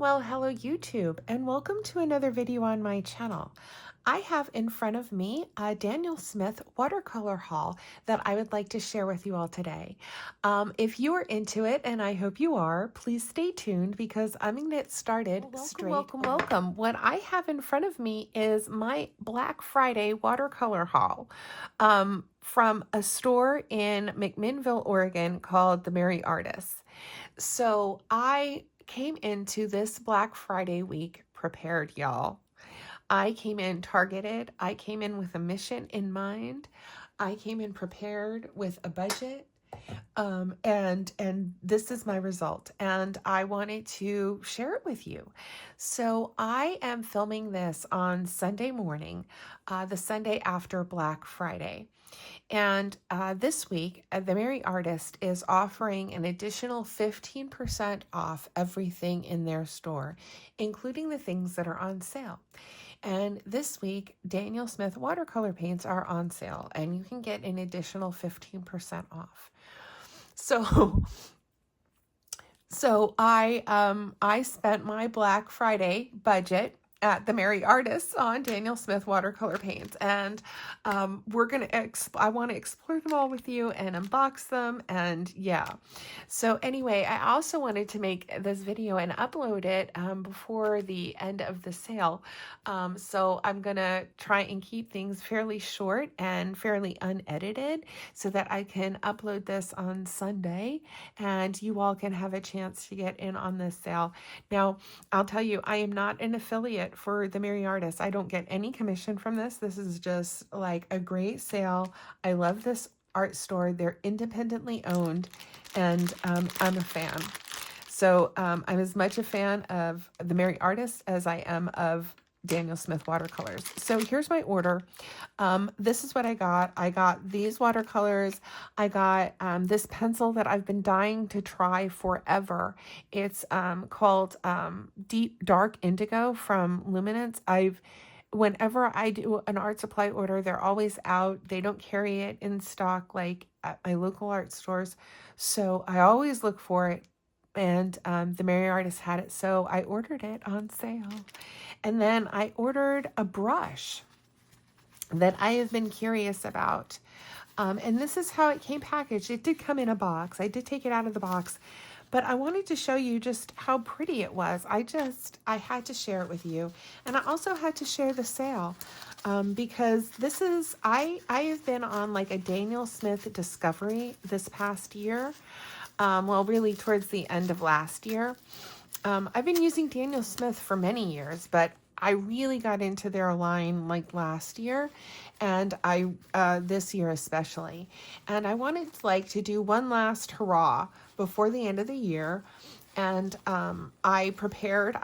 Well, hello YouTube, and welcome to another video on my channel. I have in front of me a Daniel Smith watercolor haul that I would like to share with you all today. If you are into it, and I hope you are, please stay tuned because I'm going to get started welcome. What I have in front of me is my Black Friday watercolor haul from a store in McMinnville, Oregon called The Merry Artists. So I came into this Black Friday week prepared, y'all. I came in targeted. I came in with a mission in mind. I came in prepared with a budget. And this is my result, and I wanted to share it with you. So I am filming this on Sunday morning, the Sunday after Black Friday. And this week, The Merry Artist is offering an additional 15% off everything in their store, including the things that are on sale. And this week, Daniel Smith watercolor paints are on sale, and you can get an additional 15% off. So I spent my Black Friday budget at The Merry Artists on Daniel Smith watercolor paints, and I want to explore them all with you and unbox them, and yeah. So anyway, I also wanted to make this video and upload it before the end of the sale. So I'm gonna try and keep things fairly short and fairly unedited so that I can upload this on Sunday and you all can have a chance to get in on this sale. Now, I'll tell you, I am not an affiliate for The Merry Artists. I don't get any commission from this. This is just like a great sale. I love this art store. They're independently owned, and I'm a fan. So I'm as much a fan of The Merry Artists as I am of Daniel Smith watercolors. So here's my order. This is what I got. I got these watercolors. I got this pencil that I've been dying to try forever. It's called Deep Dark Indigo from Luminance. Whenever I do an art supply order, they're always out. They don't carry it in stock like at my local art stores. So I always look for it. And The Merry Artist had it, so I ordered it on sale. And then I ordered a brush that I have been curious about. And this is how it came packaged. It did come in a box. I did take it out of the box. But I wanted to show you just how pretty it was. I had to share it with you. And I also had to share the sale because this is, I have been on like a Daniel Smith discovery this past year. Well, really towards the end of last year. I've been using Daniel Smith for many years, but I really got into their line like last year, and this year especially. And I wanted to do one last hurrah before the end of the year. And I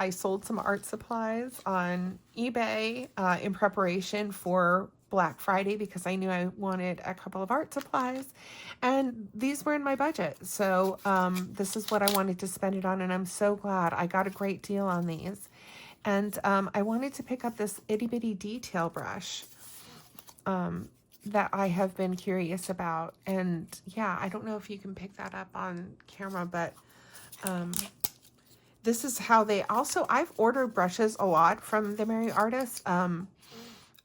sold some art supplies on eBay in preparation for Black Friday because I knew I wanted a couple of art supplies, and these were in my budget. So this is what I wanted to spend it on, and I'm so glad I got a great deal on these. And I wanted to pick up this itty bitty detail brush that I have been curious about. And yeah, I don't know if you can pick that up on camera, but this is how I've ordered brushes a lot from The Merry Artist.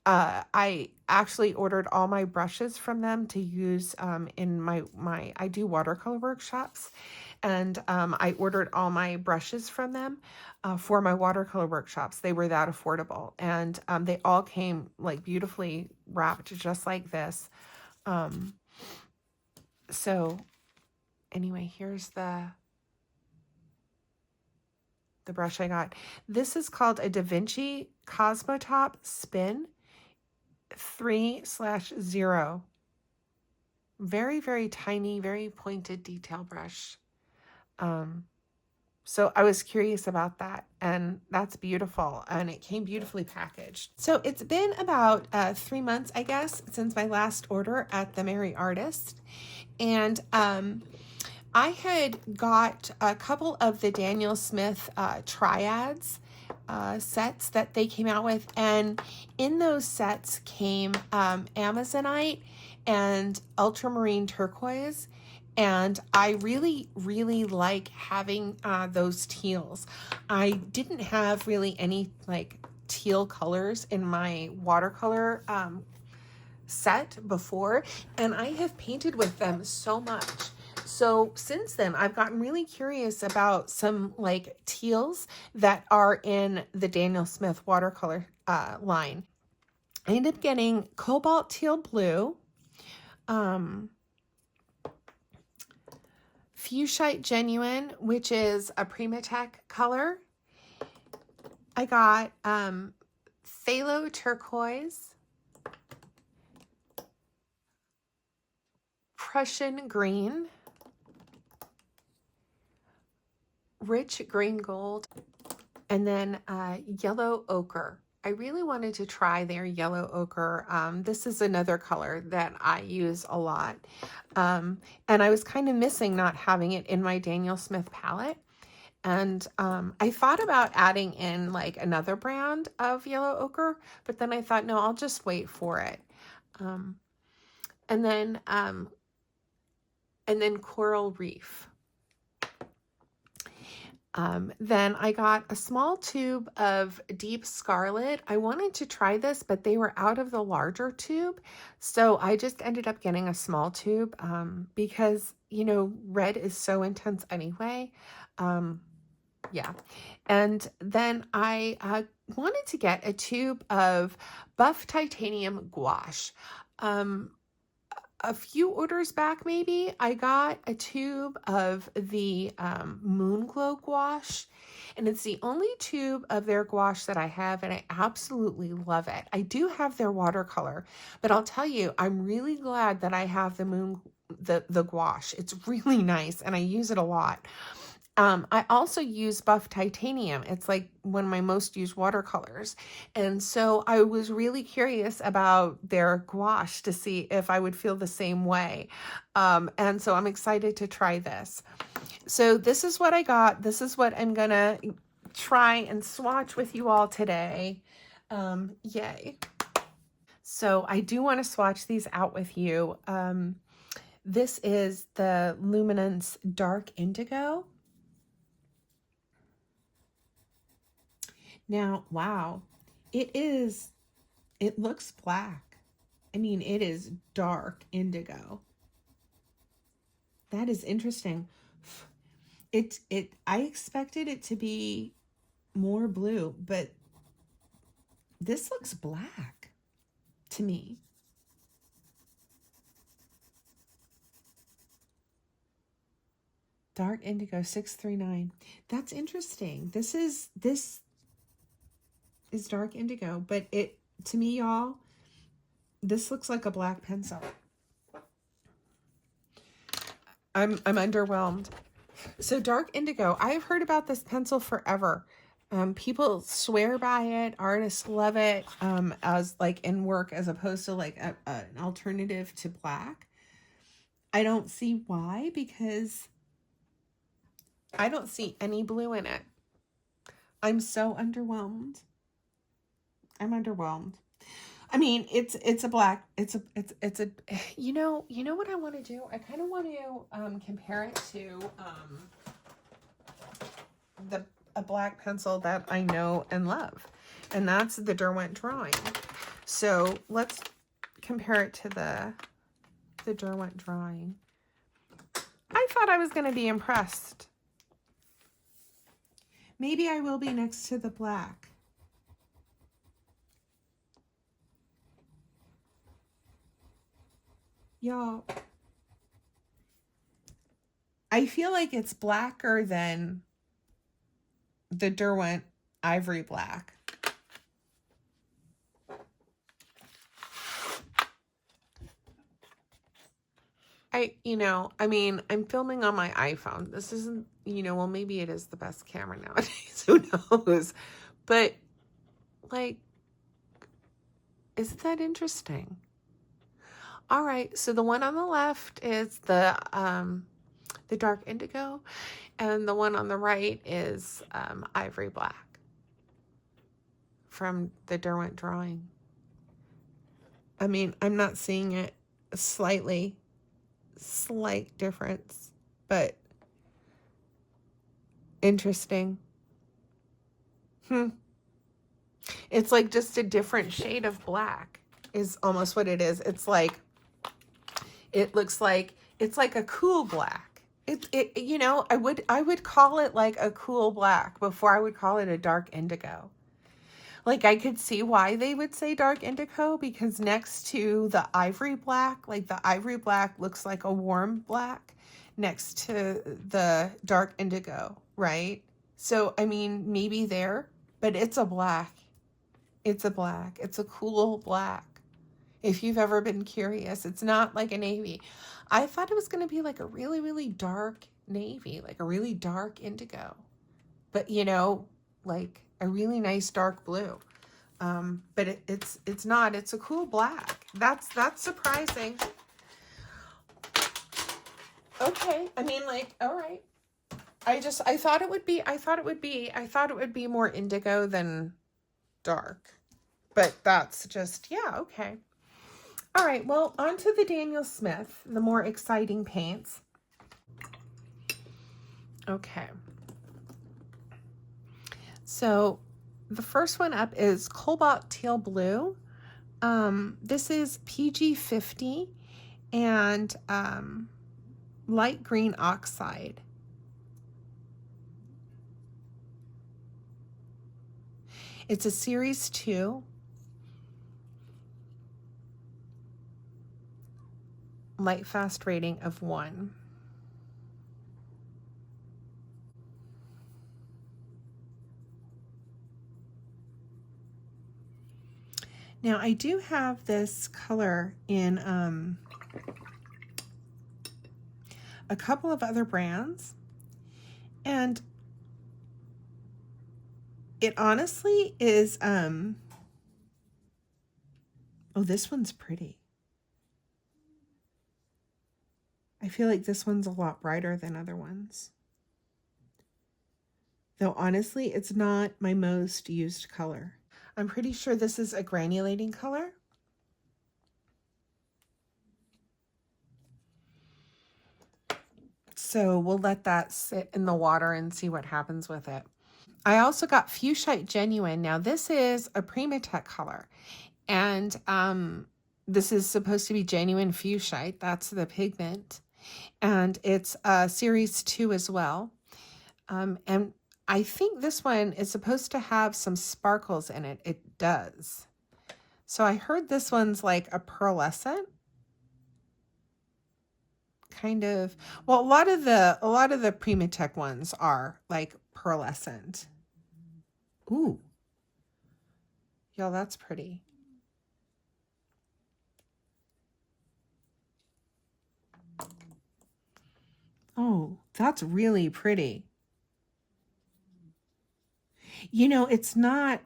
I actually ordered all my brushes from them to use in I do watercolor workshops, and I ordered all my brushes from them for my watercolor workshops. They were that affordable, and they all came like beautifully wrapped just like this. So anyway, here's the brush I got. This is called a Da Vinci Cosmotop Spin 3/0. Very, very tiny, very pointed detail brush. So I was curious about that, and that's beautiful, and it came beautifully packaged. So it's been about 3 months, I guess, since my last order at The Merry Artist, and I had got a couple of the Daniel Smith triads sets that they came out with, and in those sets came Amazonite and ultramarine turquoise, And I really, really like having those teals. I didn't have really any like teal colors in my watercolor set before, and I have painted with them so much. So since then, I've gotten really curious about some like teals that are in the Daniel Smith watercolor line. I ended up getting cobalt teal blue, Fuchsite Genuine, which is a Primatech color. I got phthalo turquoise, Prussian green, rich green gold, and then yellow ochre. I really wanted to try their yellow ochre. This is another color that I use a lot. And I was kind of missing not having it in my Daniel Smith palette. And I thought about adding in like another brand of yellow ochre, but then I thought, no, I'll just wait for it. And then coral reef. Then I got a small tube of deep scarlet. I wanted to try this, but they were out of the larger tube. So I just ended up getting a small tube because, you know, red is so intense anyway. Yeah. And then I wanted to get a tube of buff titanium gouache. A few orders back, maybe, I got a tube of the Moon Glow gouache, and it's the only tube of their gouache that I have, and I absolutely love it. I do have their watercolor, but I'll tell you, I'm really glad that I have the gouache. It's really nice, and I use it a lot. I also use buff titanium. It's like one of my most used watercolors. And so I was really curious about their gouache to see if I would feel the same way. And so I'm excited to try this. So this is what I got. This is what I'm going to try and swatch with you all today. Yay. So I do want to swatch these out with you. This is the Luminance Dark Indigo. Now, wow, it looks black. I mean, it is dark indigo. That is interesting. I expected it to be more blue, but this looks black to me. Dark indigo 639. That's interesting. This is dark indigo, but to me, y'all, this looks like a black pencil. I'm underwhelmed. So dark indigo, I've heard about this pencil forever. People swear by it. Artists love it as like in work as opposed to like an alternative to black. I don't see why, because I don't see any blue in it. I'm so underwhelmed. I'm underwhelmed. I mean, it's a black, it's a, you know what I want to do? I kind of want to compare it to a black pencil that I know and love, and that's the Derwent Drawing. So let's compare it to the Derwent Drawing. I thought I was going to be impressed. Maybe I will be next to the black. Y'all, I feel like it's blacker than the Derwent Ivory Black. I mean, I'm filming on my iPhone. This isn't, well, maybe it is the best camera nowadays. Who knows? But, like, isn't that interesting? All right, so the one on the left is the dark indigo, and the one on the right is ivory black from the Derwent Drawing. I mean, I'm not seeing it slightly slight difference, but interesting. It's like just a different shade of black is almost what it is. It's like, it looks like, it's like a cool black. You know, I would call it like a cool black before I would call it a dark indigo. Like, I could see why they would say dark indigo, because next to the ivory black, like the ivory black looks like a warm black next to the dark indigo, right? So, I mean, maybe there, but it's a black. It's a black. It's a cool black. If you've ever been curious, it's not like a navy. I thought it was going to be like a really, really dark navy, like a really dark indigo. But, you know, like a really nice dark blue. But it's not. It's a cool black. That's surprising. Okay. I mean, like, all right. I thought it would be more indigo than dark. But that's just, yeah, okay. All right, well, on to the Daniel Smith, the more exciting paints. Okay. So the first one up is Cobalt Teal Blue. This is PG50 and light green oxide. It's a series 2. Light fast rating of 1. Now I do have this color in a couple of other brands, and it honestly is oh, this one's pretty. I feel like this one's a lot brighter than other ones. Though honestly, it's not my most used color. I'm pretty sure this is a granulating color. So we'll let that sit in the water and see what happens with it. I also got Fuchsite Genuine. Now this is a Primatech color, and this is supposed to be genuine Fuchsite. That's the pigment, and it's series 2 as well. And I think this one is supposed to have some sparkles in it. It does. So I heard this one's like a pearlescent kind of. Well, a lot of the Primatech ones are like pearlescent. Ooh, y'all, that's pretty. Oh, that's really pretty. You know, it's not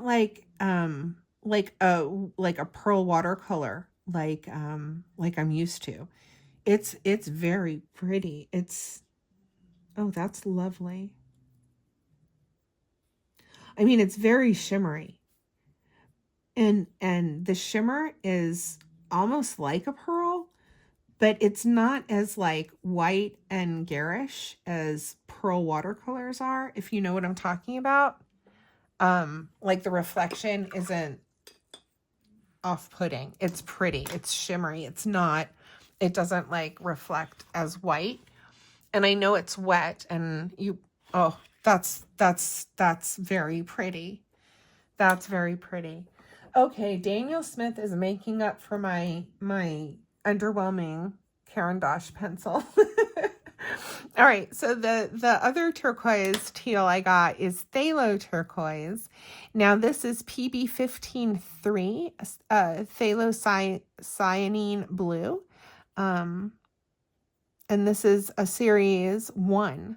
like a pearl watercolor like I'm used to. It's very pretty. It's, oh, that's lovely. I mean, it's very shimmery. And the shimmer is almost like a pearl, but it's not as like white and garish as pearl watercolors are, if you know what I'm talking about. Like the reflection isn't off-putting. It's pretty. It's shimmery. It doesn't like reflect as white. And I know it's wet, and oh, that's very pretty. That's very pretty. Okay, Daniel Smith is making up for my underwhelming Caran d'Ache pencil. All right, so the other turquoise teal I got is Phthalo turquoise. Now this is PB153, cyanine blue. And this is a series 1.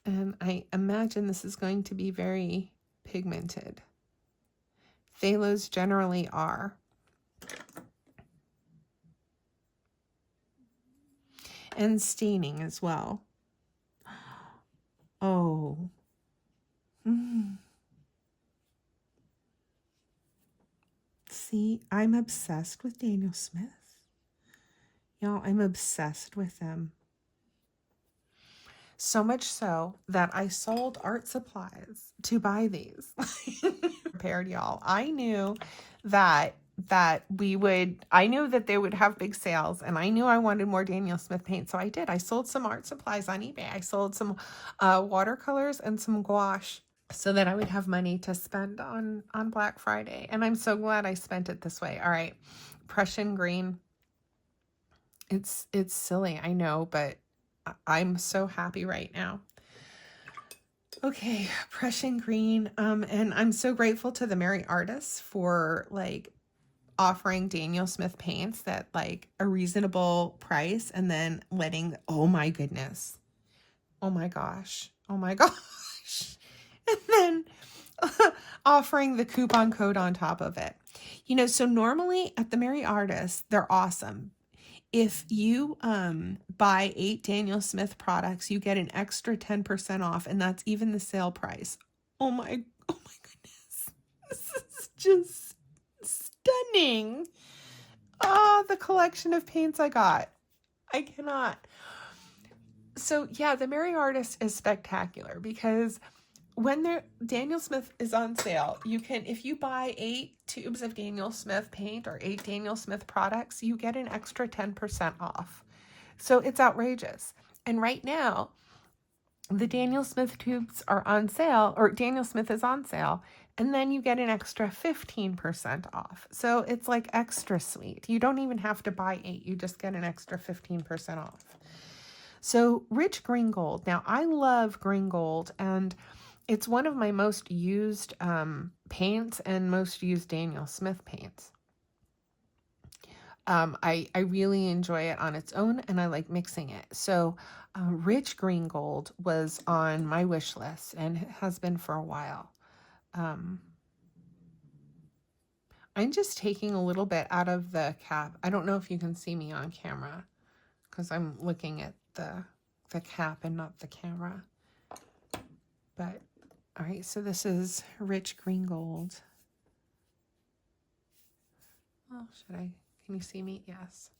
And I imagine this is going to be very pigmented. Phthalos generally are. And staining as well. Oh. See, I'm obsessed with Daniel Smith. Y'all, I'm obsessed with them. So much so that I sold art supplies to buy these. Prepared, y'all. I knew that I knew that they would have big sales, and I knew I wanted more Daniel Smith paint, so I did. I sold some art supplies on eBay. I sold some watercolors and some gouache so that I would have money to spend on Black Friday, and I'm so glad I spent it this way. All right, Prussian green. It's silly, I know, but I'm so happy right now. Okay, Prussian green. And I'm so grateful to the Merry Artists for like offering Daniel Smith paints at like a reasonable price, and then letting, oh my goodness. Oh my gosh. Oh my gosh. And then offering the coupon code on top of it. You know, so normally at the Merry Artists, they're awesome. If you buy 8 Daniel Smith products, you get an extra 10% off, and that's even the sale price. Oh my goodness. This is just stunning. Oh, the collection of paints I got. I cannot. So yeah, the Merry Artist is spectacular because when Daniel Smith is on sale, you can, if you buy 8 tubes of Daniel Smith paint or 8 Daniel Smith products, you get an extra 10% off. So it's outrageous. And right now, the Daniel Smith tubes are on sale, or Daniel Smith is on sale, and then you get an extra 15% off. So it's like extra sweet. You don't even have to buy 8. You just get an extra 15% off. So rich green gold. Now, I love green gold, and it's one of my most used paints and most used Daniel Smith paints. I really enjoy it on its own, and I like mixing it. So rich green gold was on my wish list, and it has been for a while. I'm just taking a little bit out of the cap. I don't know if you can see me on camera because I'm looking at the cap and not the camera. But all right, so this is rich green gold. Oh, should I? Can you see me? Yes.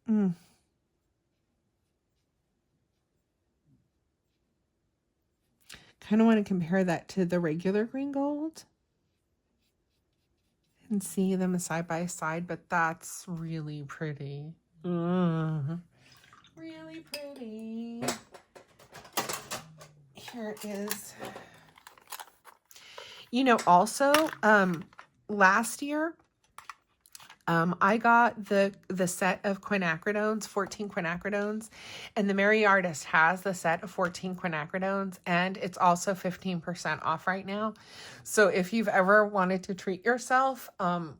Kind of want to compare that to the regular green gold and see them side by side, but that's really pretty. Really pretty. Here it is. You know, also, last year, I got the set of quinacridones, 14 quinacridones, and the Merry Artist has the set of 14 quinacridones, and it's also 15% off right now. So if you've ever wanted to treat yourself,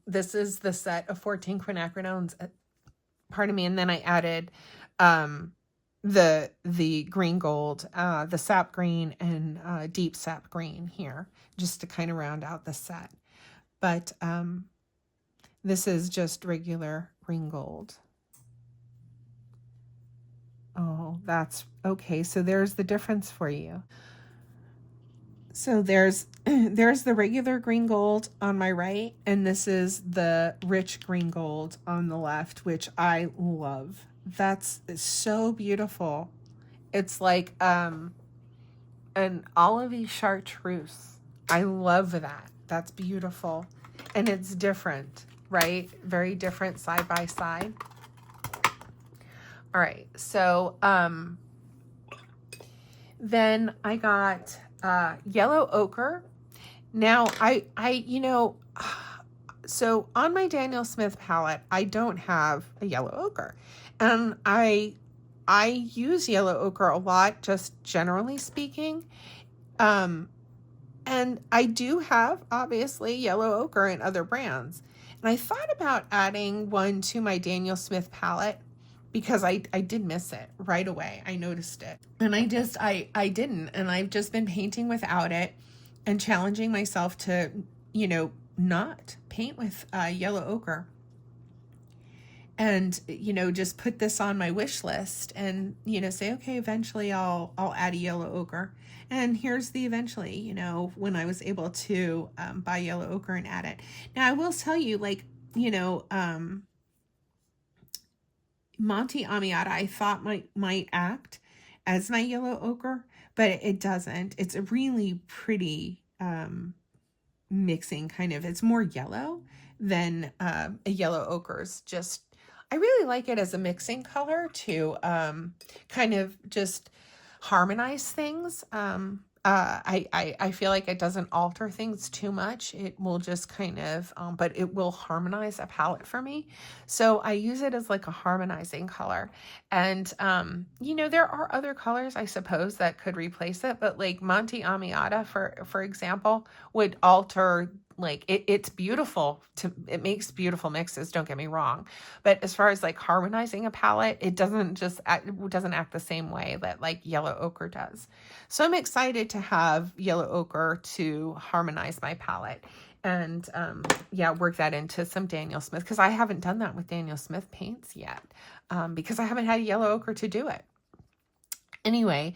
this is the set of 14 quinacridones. Pardon me, and then I added the green gold, the sap green, and deep sap green here, just to kind of round out the set. But this is just regular green gold. Oh, that's okay. So there's the difference for you. So there's the regular green gold on my right, and this is the rich green gold on the left, which I love. That's so beautiful. It's like an olivey chartreuse. I love that. That's beautiful. And it's different, right? Very different side by side. All right. So then I got yellow ochre. Now you know, so on my Daniel Smith palette, I don't have a yellow ochre, and I use yellow ochre a lot, just generally speaking. And I do have, obviously, yellow ochre in other brands. And I thought about adding one to my Daniel Smith palette because I did miss it right away. I noticed it. And I didn't. And I've just been painting without it and challenging myself to, you know, not paint with yellow ochre. and, you know, just put this on my wish list and, you know, say, okay, eventually I'll add a yellow ochre. And here's the eventually, you know, when I was able to buy yellow ochre and add it. Now, I will tell you, like, you know, Monte Amiata, I thought might act as my yellow ochre, but it doesn't. It's a really pretty mixing kind of. It's more yellow than a yellow ochre's. Just I really like it as a mixing color to kind of just harmonize things. I feel like it doesn't alter things too much. It will just kind of, but it will harmonize a palette for me. So I use it as like a harmonizing color. And, you know, there are other colors, I suppose, that could replace it. But like Monte Amiata, for example, would alter, like it's beautiful it makes beautiful mixes, don't get me wrong, but as far as like harmonizing a palette, it doesn't act the same way that like yellow ochre does. So I'm excited to have yellow ochre to harmonize my palette and yeah, work that into some Daniel Smith, because I haven't done that with Daniel Smith paints yet, because I haven't had yellow ochre to do it. Anyway,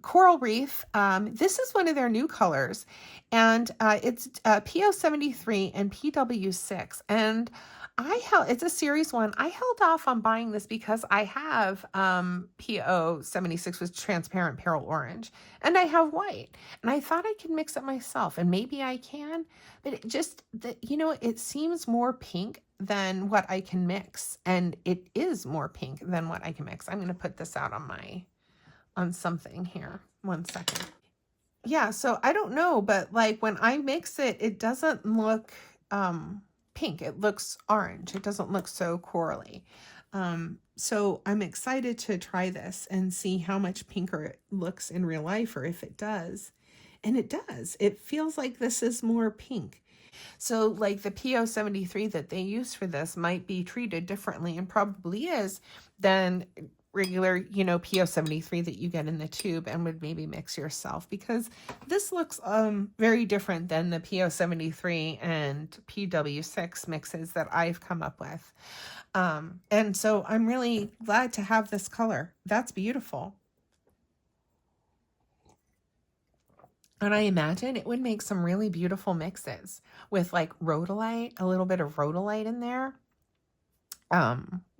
Coral Reef, this is one of their new colors, and it's PO73 and PW6, and it's a series one. I held off on buying this because I have PO76 with transparent pearl orange, and I have white, and I thought I could mix it myself, and maybe I can, but it just, you know, it seems more pink than what I can mix, and it is more pink than what I can mix. I'm going to put this out on something here. 1 second. Yeah, so I don't know, but like when I mix it, it doesn't look pink. It looks orange. It doesn't look so corally. So I'm excited to try this and see how much pinker it looks in real life, or if it does. And it does. It feels like this is more pink. So like the PO73 that they use for this might be treated differently, and probably is, than regular, you know, PO73 that you get in the tube and would maybe mix yourself, because this looks very different than the PO73 and PW6 mixes that I've come up with. And so I'm really glad to have this color. That's beautiful. And I imagine it would make some really beautiful mixes with like rhodolite, a little bit of rhodolite in there.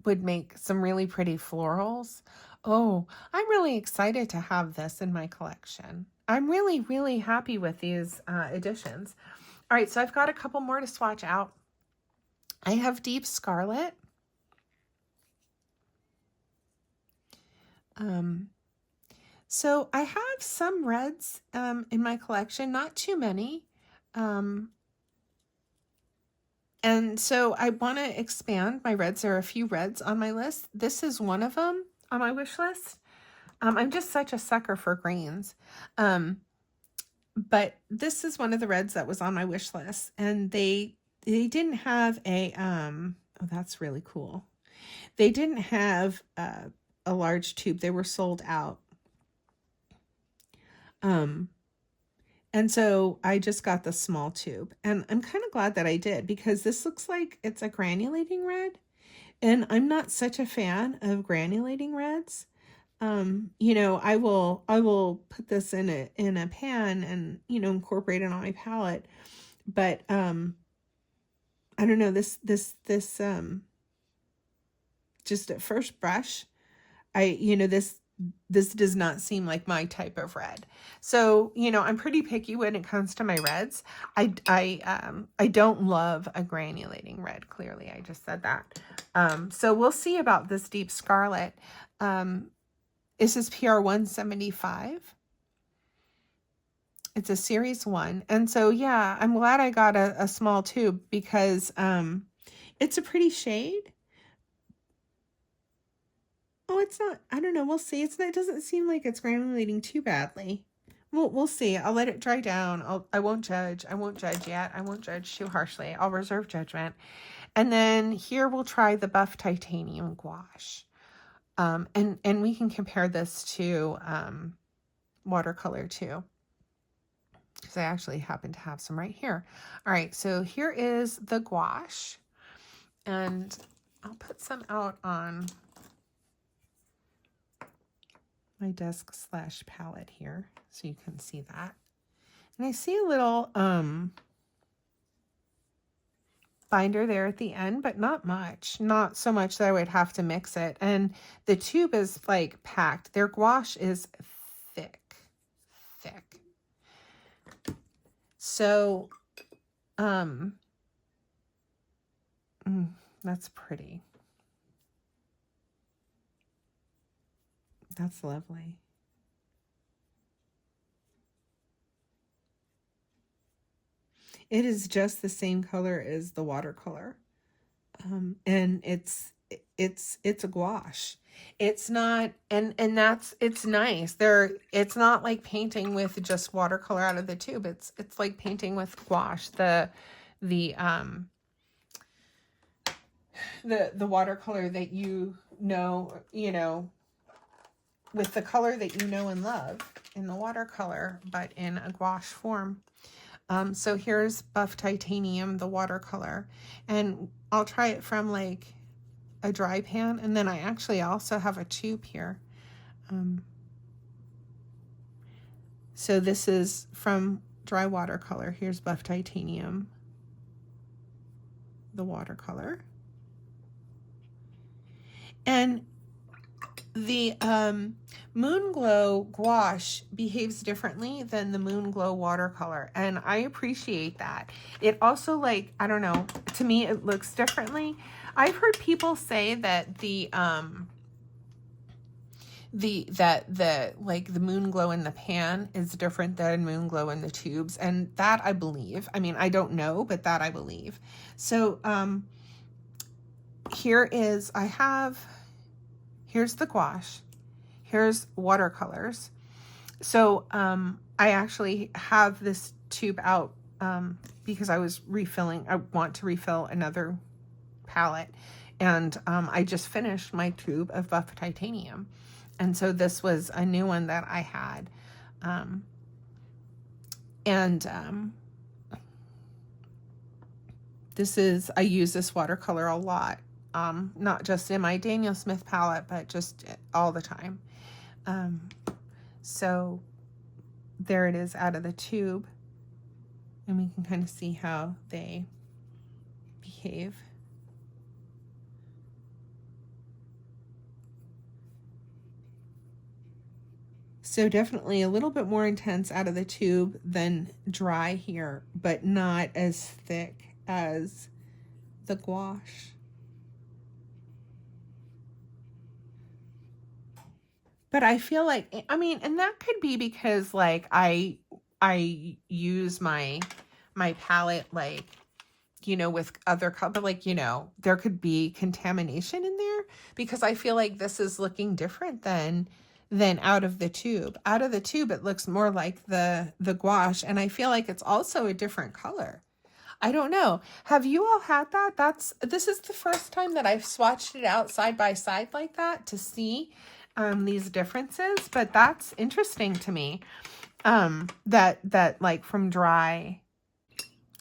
Would make some really pretty florals. Oh, I'm really excited to have this in my collection. I'm really, really happy with these additions. All right, so I've got a couple more to swatch out. I have Deep Scarlet. So I have some reds in my collection, not too many. And so I want to expand my reds. There are a few reds on my list. This is one of them on my wish list. I'm just such a sucker for greens. But this is one of the reds that was on my wish list, and they didn't have a oh, that's really cool. They didn't have a large tube. They were sold out. And so I just got the small tube, and I'm kind of glad that I did, because this looks like it's a granulating red, and I'm not such a fan of granulating reds. You know, I will put this in a pan and, you know, incorporate it on my palette, but I don't know, this just at first brush, this does not seem like my type of red. So, you know, I'm pretty picky when it comes to my reds. I don't love a granulating red, clearly. I just said that. So we'll see about this Deep Scarlet. This is PR 175. It's a series 1. And so, yeah, I'm glad I got a small tube, because it's a pretty shade. Oh, it's not, I don't know. We'll see. It doesn't seem like it's granulating too badly. We'll see. I'll let it dry down. I won't judge. I won't judge yet. I won't judge too harshly. I'll reserve judgment. And then here we'll try the Buff Titanium Gouache. And we can compare this to Watercolor too, because I actually happen to have some right here. All right, so here is the Gouache. And I'll put some out on my desk / palette here so you can see that. And I see a little binder there at the end, but not much. Not so much that I would have to mix it. And the tube is like packed. Their gouache is thick. So, that's pretty. That's lovely. It is just the same color as the watercolor. And it's a gouache. It's not, and it's nice. It's not like painting with just watercolor out of the tube. It's like painting with gouache. The watercolor that you know, with the color that you know and love in the watercolor, but in a gouache form. So here's Buff Titanium, the watercolor, and I'll try it from like a dry pan, and then I actually also have a tube here. So this is from dry watercolor. Here's Buff Titanium, the watercolor. And the Moon Glow gouache behaves differently than the Moon Glow watercolor, and I appreciate that. It also, like, I don't know, to me it looks differently. I've heard people say that the Moon Glow in the pan is different than Moon Glow in the tubes, and that I believe. I mean, I don't know, but that I believe. So here's the gouache. Here's watercolors. So I actually have this tube out because I was refilling. I want to refill another palette. And I just finished my tube of Buff Titanium. And so this was a new one that I had. I use this watercolor a lot. Not just in my Daniel Smith palette, but just all the time. So there it is out of the tube, and we can kind of see how they behave. So definitely a little bit more intense out of the tube than dry here, but not as thick as the gouache. But I feel like, I mean, and that could be because like I use my palette, like, with other color, but like, there could be contamination in there, because I feel like this is looking different than out of the tube. Out of the tube, it looks more like the gouache, and I feel like it's also a different color. I don't know. Have you all had that? This is the first time that I've swatched it out side by side like that to see these differences, but that's interesting to me. That like from dry.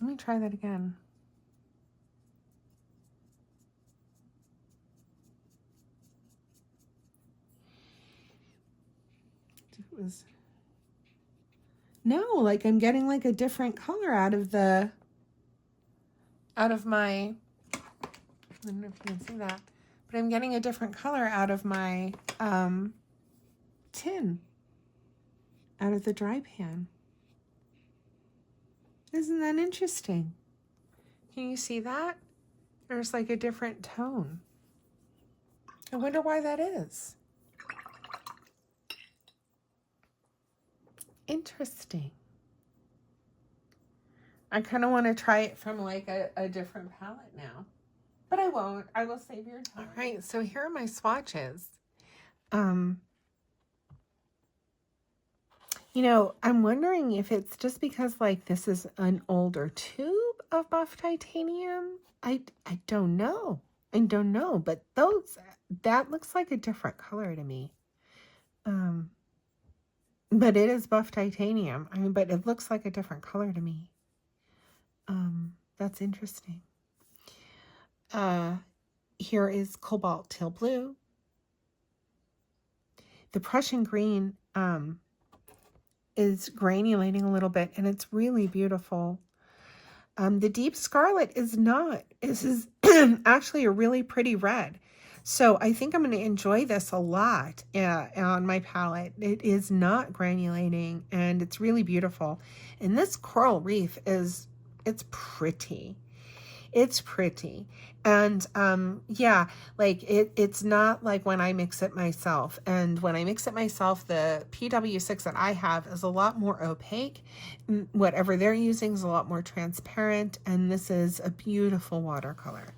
Let me try that again. No, like I'm getting like a different color out of my, I don't know if you can see that, but I'm getting a different color out of my tin, out of the dry pan. Isn't that interesting? Can you see that? There's like a different tone. I wonder why that is. Interesting. I kind of want to try it from like a different palette now, but I won't. I will save your time. All right, so here are my swatches. I'm wondering if it's just because like this is an older tube of Buff Titanium. I don't know. But that looks like a different color to me. But it is Buff Titanium. I mean, but it looks like a different color to me. That's interesting. here is cobalt teal blue. The Prussian green is granulating a little bit, and it's really beautiful. The deep scarlet is not. This is actually a really pretty red. So I think I'm going to enjoy this a lot on my palette. It is not granulating, and it's really beautiful. And this coral reef it's pretty. It's pretty. And yeah, like it's not like when I mix it myself. And when I mix it myself, the PW6 that I have is a lot more opaque. Whatever they're using is a lot more transparent. And this is a beautiful watercolor.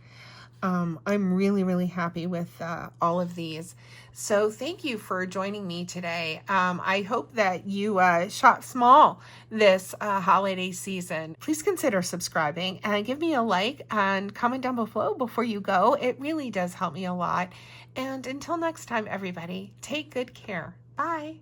I'm really, really happy with all of these. So thank you for joining me today. I hope that you shop small this holiday season. Please consider subscribing and give me a like and comment down below before you go. It really does help me a lot. And until next time, everybody, take good care. Bye.